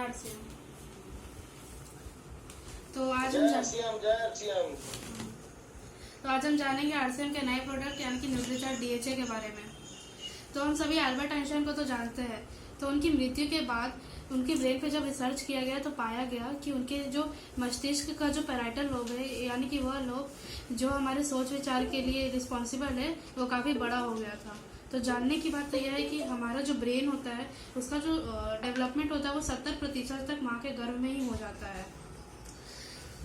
RCM. तो आज हम जानेंगे आरसीएम के नए प्रोडक्ट यानी कि न्यूट्रीचार्ट डीएचए के बारे में। तो हम सभी अल्बर्ट आइंस्टाइन को तो जानते हैं। तो उनकी मृत्यु के बाद उनके ब्रेन पे जब रिसर्च किया गया तो पाया गया कि उनके जो मस्तिष्क का जो पैराइटल लोब है यानी कि वह लोब जो हमारे सोच विचार के लिए रिस्पॉन्सिबल है वो काफ़ी बड़ा हो गया था। तो जानने की बात तो यह है कि हमारा जो ब्रेन होता है उसका जो डेवलपमेंट होता है वो 70% तक माँ के गर्भ में ही हो जाता है।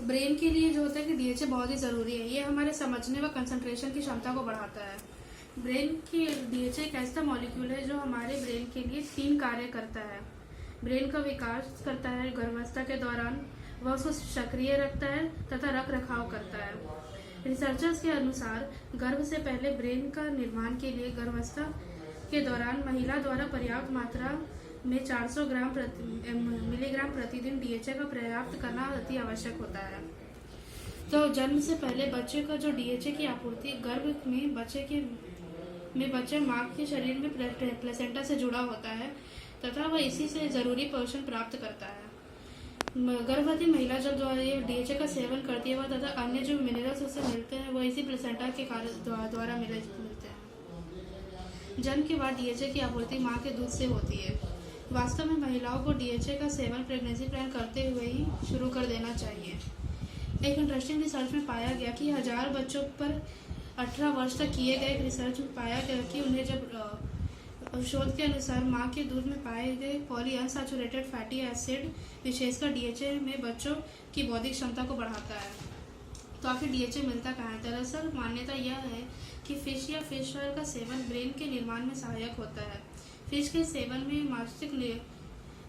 ब्रेन के लिए जो होता है कि डीएचए बहुत ही ज़रूरी है। ये हमारे समझने व कंसंट्रेशन की क्षमता को बढ़ाता है। ब्रेन की डीएचए एक ऐसा मॉलिक्यूल है जो हमारे ब्रेन के लिए 3 कार्य करता है। ब्रेन का विकास करता है गर्भावस्था के दौरान, वह उसको सक्रिय रखता है तथा रख रखाव करता है। रिसर्चर्स के अनुसार गर्भ से पहले ब्रेन का निर्माण के लिए गर्भावस्था के दौरान महिला द्वारा पर्याप्त मात्रा में 400 मिलीग्राम प्रतिदिन डीएचए का पर्याप्त करना अति आवश्यक होता है। तो जन्म से पहले बच्चे का जो डीएचए की आपूर्ति गर्भ में बच्चे माँ के शरीर में प्लेसेंटा से जुड़ा होता है तथा वह इसी से जरूरी पोषण प्राप्त करता है। गर्भवती महिला जब ये डीएचए का सेवन करती है वह तथा अन्य जो मिनरल्स उससे मिलते हैं वह इसी प्लेसेंटा के द्वारा मिलते हैं। जन्म के बाद डीएचए की आपूर्ति माँ के दूध से होती है। वास्तव में महिलाओं को डीएचए का सेवन प्रेगनेंसी प्लान करते हुए ही शुरू कर देना चाहिए। एक इंटरेस्टिंग रिसर्च में पाया गया कि 1000 बच्चों पर 18 वर्ष तक किए गए एक रिसर्च में पाया गया कि उन्हें जब शोध के अनुसार माँ के दूध में पाए गए पॉलीअनसैचुरेटेड फैटी एसिड विशेषकर डीएचए में बच्चों की बौद्धिक क्षमता को बढ़ाता है। तो आखिर डीएचए मिलता कहाँ है? दरअसल मान्यता यह है कि फिश या फिश ऑयल का सेवन ब्रेन के निर्माण में सहायक होता है। फिश के सेवन में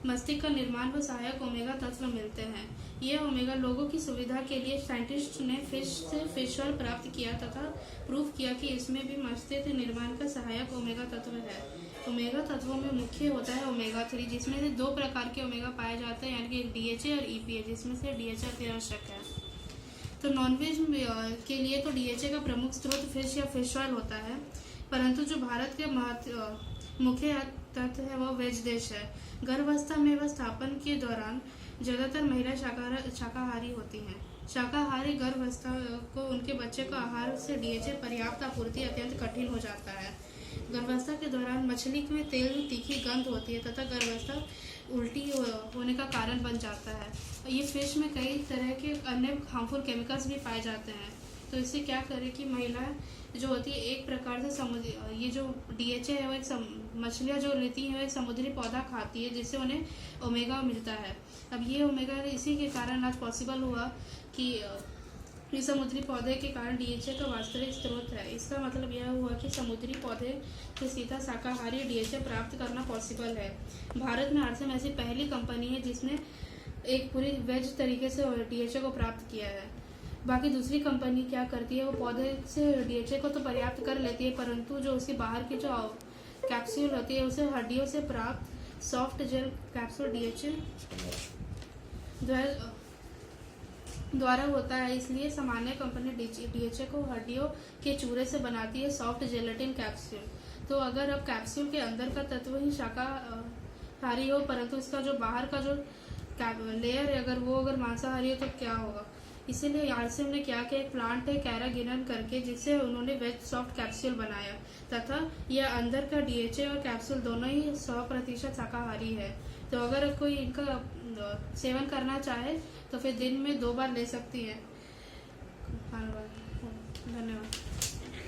मस्तिष्क का निर्माण व सहायक ओमेगा तत्व मिलते हैं। यह ओमेगा लोगों की सुविधा के लिए साइंटिस्ट ने फिश से फिश ऑयल प्राप्त किया तथा प्रूफ किया कि इसमें भी मस्तिष्क निर्माण का सहायक ओमेगा तत्व है। ओमेगा तत्वों में मुख्य होता है ओमेगा 3 जिसमें से 2 प्रकार के ओमेगा पाए जाते हैं यानी कि डीएचए और ईपीए जिसमें से डीएचए अति आवश्यक है। तो नॉनवेज के लिए तो डीएचए का प्रमुख स्रोत फिश या फिश ऑयल होता है, परंतु जो भारत के मुख्य तत्व है वह वेज देश है। गर्भावस्था में व स्थापन के दौरान ज्यादातर महिला शाकाहारी होती हैं। शाकाहारी गर्भावस्था को उनके बच्चे को आहार से डीएचए पर्याप्त आपूर्ति अत्यंत कठिन हो जाता है। गर्भावस्था के दौरान मछली में तेल में तीखी गंध होती है तथा गर्भावस्था उल्टी होने का कारण बन जाता है। ये फिश में कई तरह के अन्य हार्मफुल केमिकल्स भी पाए जाते हैं। तो इससे क्या करें कि महिला जो होती है एक प्रकार से ये जो डीएचए है वो एक मछलियाँ जो लेती हैं वो एक समुद्री पौधा खाती है जिससे उन्हें ओमेगा मिलता है। अब ये ओमेगा इसी के कारण आज पॉसिबल हुआ कि इस समुद्री पौधे के कारण डीएचए का वास्तविक स्रोत है। इसका मतलब यह हुआ कि समुद्री पौधे से सीधा शाकाहारी डीएचए प्राप्त करना पॉसिबल है। भारत में आरसीएम ऐसी पहली कंपनी है जिसने एक पूरी वेज तरीके से डीएचए को प्राप्त किया है। बाकी दूसरी कंपनी क्या करती है वो पौधे से डीएचए को तो पर्याप्त कर लेती है, परंतु जो उसके बाहर की जो कैप्सूल होती है उसे हड्डियों से प्राप्त सॉफ्ट जेल कैप्सूल डीएचए द्वारा होता है। इसलिए सामान्य कंपनी डीएचए को हड्डियों के चूरे से बनाती है सॉफ्ट जेलेटिन कैप्सूल। तो अगर अब कैप्सूल के अंदर का तत्व ही शाकाहारी हो परंतु इसका जो बाहर का जो लेयर है अगर मांसाहारी हो तो क्या होगा? इसीलिए आरसीएम ने क्या किया, एक प्लांट है कैरागिनन करके जिससे उन्होंने वेज सॉफ्ट कैप्सूल बनाया तथा यह अंदर का डीएचए और कैप्सूल दोनों ही 100% शाकाहारी है। तो अगर कोई इनका सेवन करना चाहे तो फिर दिन में 2 बार ले सकती है। धन्यवाद।